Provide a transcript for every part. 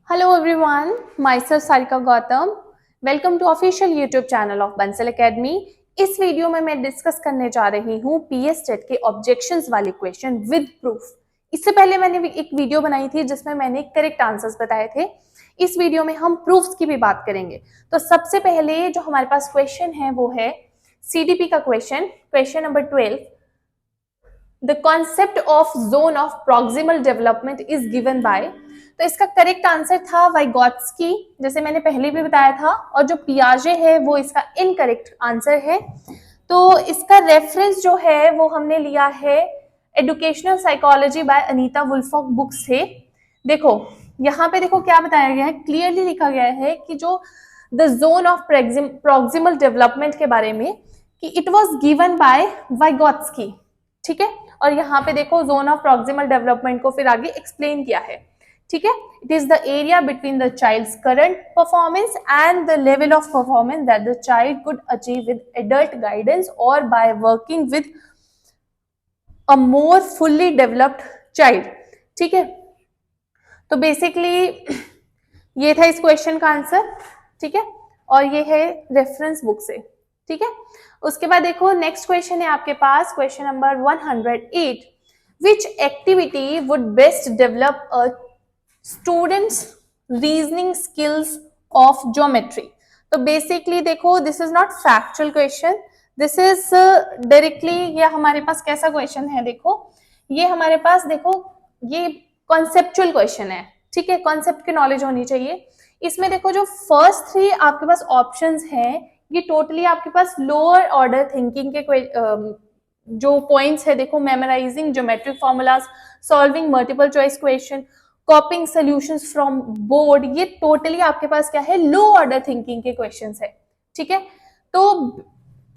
Hello everyone, myself Sarika Gautam. Welcome to official YouTube channel of Bansal academy. इस video में मैं discuss करने जा रही हूँ पीएस टेट के ऑब्जेक्शंस वाले क्वेश्चन विद प्रूफ। इससे पहले मैंने एक वीडियो बनाई थी जिसमें मैंने करेक्ट आंसर्स बताए थे। इस वीडियो में हम प्रूफ्स की भी बात करेंगे। तो सबसे पहले जो हमारे पास क्वेश्चन है वो है सीडीपी का question number 12। The concept of zone of proximal development is given by. तो इसका करेक्ट आंसर था वाइगॉट्स्की, जैसे मैंने पहले भी बताया था, और जो पियाजे है वो इसका इनकरेक्ट आंसर है। तो इसका रेफरेंस जो है वो हमने लिया है educational psychology by Anita Woolfolk book से। देखो यहाँ पे देखो क्या बताया गया है, क्लियरली लिखा गया है कि जो the zone of proximal development के बारे में कि इट वाज गिवन बाय वाइगॉट्स्की, ठीक है। और यहाँ पे देखो जोन ऑफ प्रॉक्सिमल डेवलपमेंट को फिर आगे एक्सप्लेन किया है, ठीक है। It is the area between the child's current performance and the level of performance that the child could achieve with adult guidance और by working with a more fully developed child, ठीक है। तो basically ये था इस question का answer, ठीक है, और ये है रेफरेंस बुक से, ठीक है। उसके बाद देखो नेक्स्ट क्वेश्चन है आपके पास, question number 108। Which activity would best develop a student's reasoning skills of geometry. तो बेसिकली देखो this is not factual question, this is directly, ये हमारे पास कैसा क्वेश्चन है, देखो ये हमारे पास देखो ये कॉन्सेप्चुअल क्वेश्चन है, ठीक है। कॉन्सेप्ट की नॉलेज होनी चाहिए। इसमें देखो जो फर्स्ट थ्री आपके पास ऑप्शंस हैं ये टोटली आपके पास लोअर ऑर्डर थिंकिंग के जो पॉइंट्स है, देखो memorising geometric formulas, solving multiple choice question, copying solutions from board, ये टोटली आपके पास क्या है, लो ऑर्डर थिंकिंग के क्वेश्चंस है, ठीक है। तो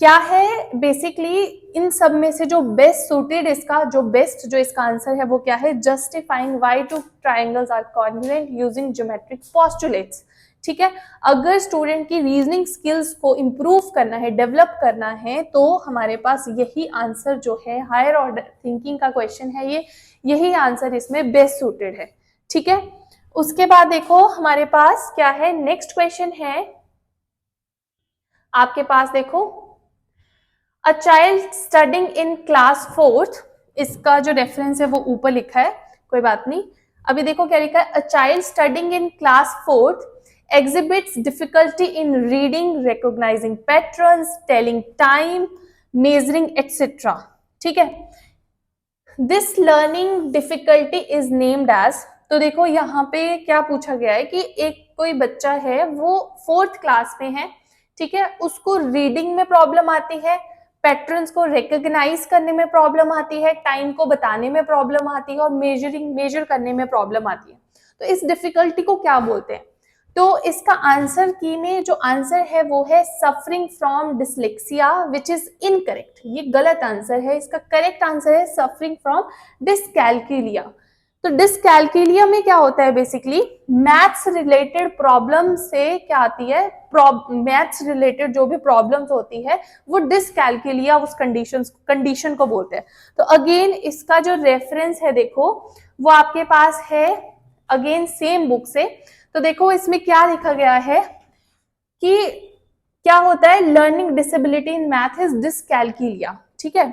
क्या है बेसिकली इन सब में से जो बेस्ट सूटेड, इसका जो बेस्ट जो इसका आंसर है वो क्या है, justifying why two triangles are congruent using geometric postulates, ठीक है। अगर स्टूडेंट की रीजनिंग स्किल्स को इंप्रूव करना है, डेवलप करना है, तो हमारे पास यही आंसर जो है हायर ऑर्डर थिंकिंग का क्वेश्चन है, ये यही आंसर इसमें बेस्ट सूटेड है, ठीक है। उसके बाद देखो हमारे पास क्या है, नेक्स्ट क्वेश्चन है आपके पास, देखो a child studying in class 4th, इसका जो रेफरेंस है वो ऊपर लिखा है, कोई बात नहीं। अभी देखो क्या लिखा है, a child studying in class 4th exhibits difficulty in reading, recognizing patterns, telling time, measuring etc, ठीक है। This learning difficulty is named as. तो देखो यहाँ पे क्या पूछा गया है कि एक कोई बच्चा है वो 4th क्लास में है, ठीक है, उसको रीडिंग में प्रॉब्लम आती है, पैटर्न्स को रिकॉग्नाइज करने में प्रॉब्लम आती है, टाइम को बताने में प्रॉब्लम आती है और मेजर करने में प्रॉब्लम आती है। तो इस डिफिकल्टी को क्या बोलते हैं, तो इसका आंसर की में जो आंसर है वो है suffering from dyslexia, which is incorrect, ये गलत आंसर है। इसका करेक्ट आंसर है सफरिंग फ्रॉम डिसकैल्कुलिया। तो डिसकैल्कुलिया में क्या होता है, बेसिकली मैथ्स रिलेटेड प्रॉब्लम से क्या आती है, मैथ्स रिलेटेड जो भी प्रॉब्लम्स होती है वो डिसकैल्कुलिया उस कंडीशन को बोलते हैं। तो अगेन इसका जो रेफरेंस है देखो वो आपके पास है अगेन सेम बुक से। तो देखो इसमें क्या लिखा गया है कि क्या होता है, learning disability in math is dyscalculia, ठीक है।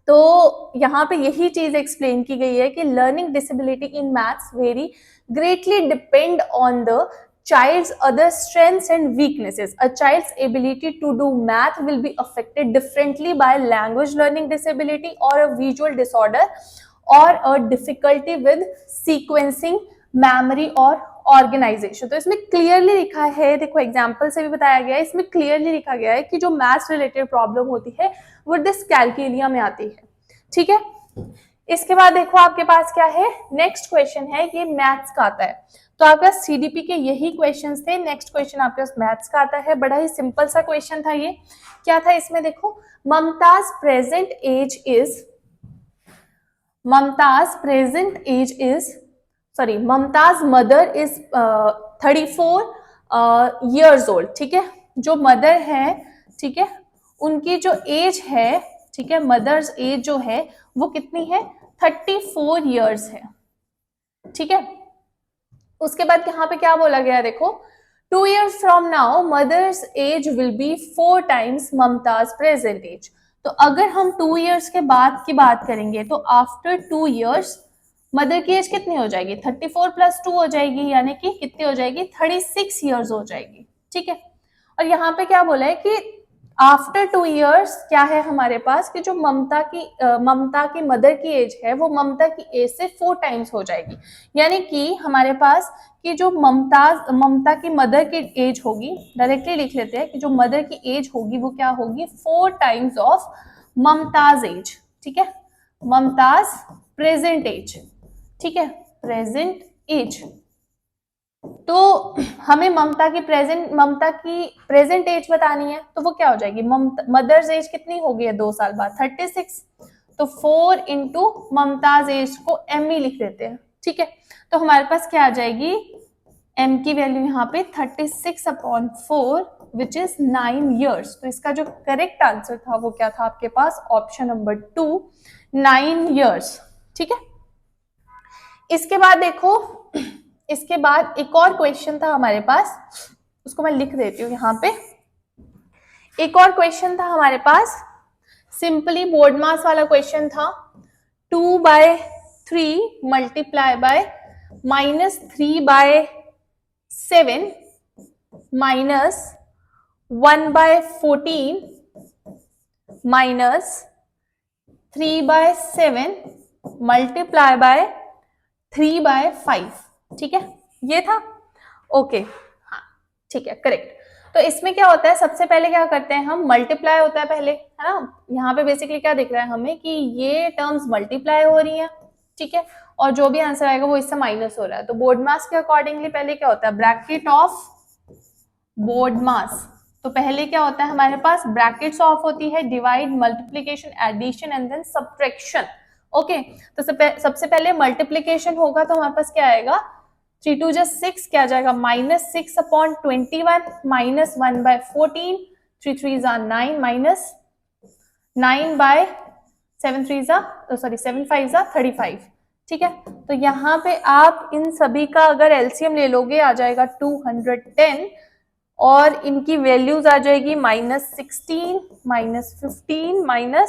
तो यहाँ पे यही चीज एक्सप्लेन की गई है कि learning disability in maths very greatly depend on the child's other strengths and weaknesses. A child's ability to do math will be affected differently by language learning disability or a visual disorder or a difficulty with sequencing, memory और organisation. तो इसमें clearly लिखा है, देखो example से भी बताया गया है, इसमें क्लियरली लिखा गया है कि जो मैथ्स रिलेटेड प्रॉब्लम होती है वो डिसकैल्कुलिया में आती है, ठीक है। इसके बाद देखो आपके पास क्या है, नेक्स्ट क्वेश्चन है, ये मैथ्स का आता है। तो आपका सीडीपी के यही क्वेश्चंस थे, नेक्स्ट क्वेश्चन आपके पास मैथ्स का आता है, बड़ा ही सिंपल सा क्वेश्चन था ये। क्या था इसमें, देखो Mumtaz present age is, Mumtaz mother is 34 years old, ठीक है। जो मदर है, ठीक है, उनकी जो एज है, ठीक है, मदर्स एज जो है वो कितनी है, 34 years है, ठीक है। उसके बाद यहाँ पे क्या बोला गया देखो, 2 years from now mother's age will be 4 times Mumtaz present age. तो अगर हम 2 years के बाद की बात करेंगे तो आफ्टर 2 years मदर की एज कितनी हो जाएगी, 34 + 2 हो जाएगी, यानी कि कितनी हो जाएगी, 36 years हो जाएगी। ठीक है। और यहाँ पे क्या बोला है कि आफ्टर 2 years क्या है हमारे पास कि जो ममता की मदर की एज है वो ममता की एज से 4 times हो जाएगी। यानी कि हमारे पास कि जो ममता की मदर की एज होगी, डायरेक्टली लिख लेते हैं कि जो मदर की एज होगी वो क्या होगी, 4 times ऑफ ममताज एज। ठीक है, ममताज प्रेजेंट एज। ठीक है, प्रेजेंट एज। तो हमें ममता की प्रेजेंट एज बतानी है, तो वो क्या हो जाएगी, मदर्स एज कितनी हो गई है 2 साल बाद, 36। तो 4 इंटू ममताज एज को m ही लिख देते हैं। ठीक है, तो हमारे पास क्या आ जाएगी, m की वैल्यू यहाँ पे 36/4 विच इज 9 years। तो इसका जो करेक्ट आंसर था वो क्या था आपके पास, ऑप्शन नंबर 2, 9 years। ठीक है। इसके बाद देखो, इसके बाद एक और क्वेश्चन था हमारे पास, उसको मैं लिख देती हूँ यहाँ पे। एक और क्वेश्चन था हमारे पास, सिंपली बोर्ड मास वाला क्वेश्चन था, 2/3 multiply by -3/7 minus 1/14 minus 3/7 multiply by 3/5। ठीक है, ये था। ओके, हाँ ठीक है, करेक्ट। तो इसमें क्या होता है, सबसे पहले क्या करते हैं हम, मल्टीप्लाई होता है पहले, है ना। यहाँ पे बेसिकली क्या दिख रहा है हमें कि ये टर्म्स मल्टीप्लाई हो रही हैं। ठीक है, और जो भी आंसर आएगा वो इससे माइनस हो रहा है। तो बोर्ड मास के अकॉर्डिंगली पहले क्या होता है, ब्रैकेट ऑफ बोर्ड मास। तो पहले क्या होता है हमारे पास, ब्रैकेट्स ऑफ होती है, divide, multiplication, addition and then subtraction. Okay, तो सबसे पहले मल्टीप्लीकेशन होगा, तो हमारे पास क्या आएगा, 3 2 6 क्या आ जाएगा, -6/21 माइनस 1/14, 3 3 9 माइनस 9/7 5 35। ठीक है, तो यहाँ पे आप इन सभी का अगर एलसीएम ले लोगे आ जाएगा 210, और इनकी वैल्यूज आ जाएगी -16 -15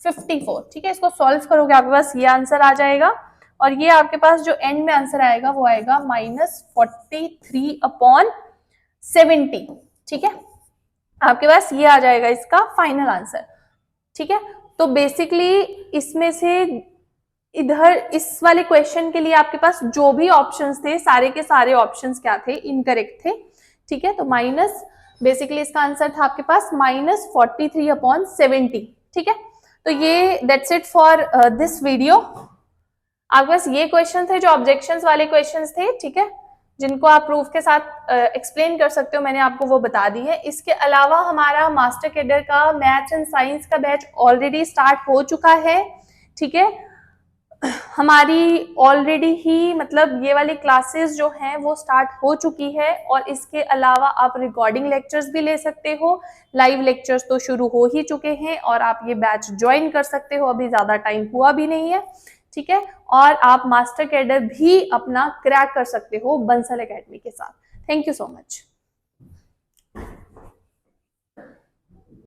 -54। ठीक है, इसको सॉल्व करोगे आपके पास ये आंसर आ जाएगा, और ये आपके पास जो एंड में आंसर आएगा वो आएगा -43/70। ठीक है, आपके पास ये आ जाएगा इसका फाइनल आंसर। ठीक है, तो बेसिकली इसमें से इधर इस वाले क्वेश्चन के लिए आपके पास जो भी ऑप्शंस थे सारे के सारे ऑप्शंस क्या थे, इनकरेक्ट थे। ठीक है, तो माइनस, बेसिकली इसका आंसर था आपके पास -43/70। ठीक है, तो ये that's it for this video. आपके पास ये क्वेश्चन थे जो ऑब्जेक्शंस वाले क्वेश्चंस थे। ठीक है, जिनको आप प्रूफ के साथ एक्सप्लेन कर सकते हो, मैंने आपको वो बता दी है। इसके अलावा हमारा मास्टर कैडर का मैथ्स एंड साइंस का बैच ऑलरेडी स्टार्ट हो चुका है। ठीक है, हमारी ऑलरेडी ही मतलब ये वाली क्लासेस जो हैं वो स्टार्ट हो चुकी है, और इसके अलावा आप रिकॉर्डिंग लेक्चर्स भी ले सकते हो। लाइव लेक्चर्स तो शुरू हो ही चुके हैं, और आप ये बैच ज्वाइन कर सकते हो, अभी ज़्यादा टाइम हुआ भी नहीं है। ठीक है, और आप मास्टर कैडर भी अपना क्रैक कर सकते हो बंसल एकेडमी के साथ। Thank you so much.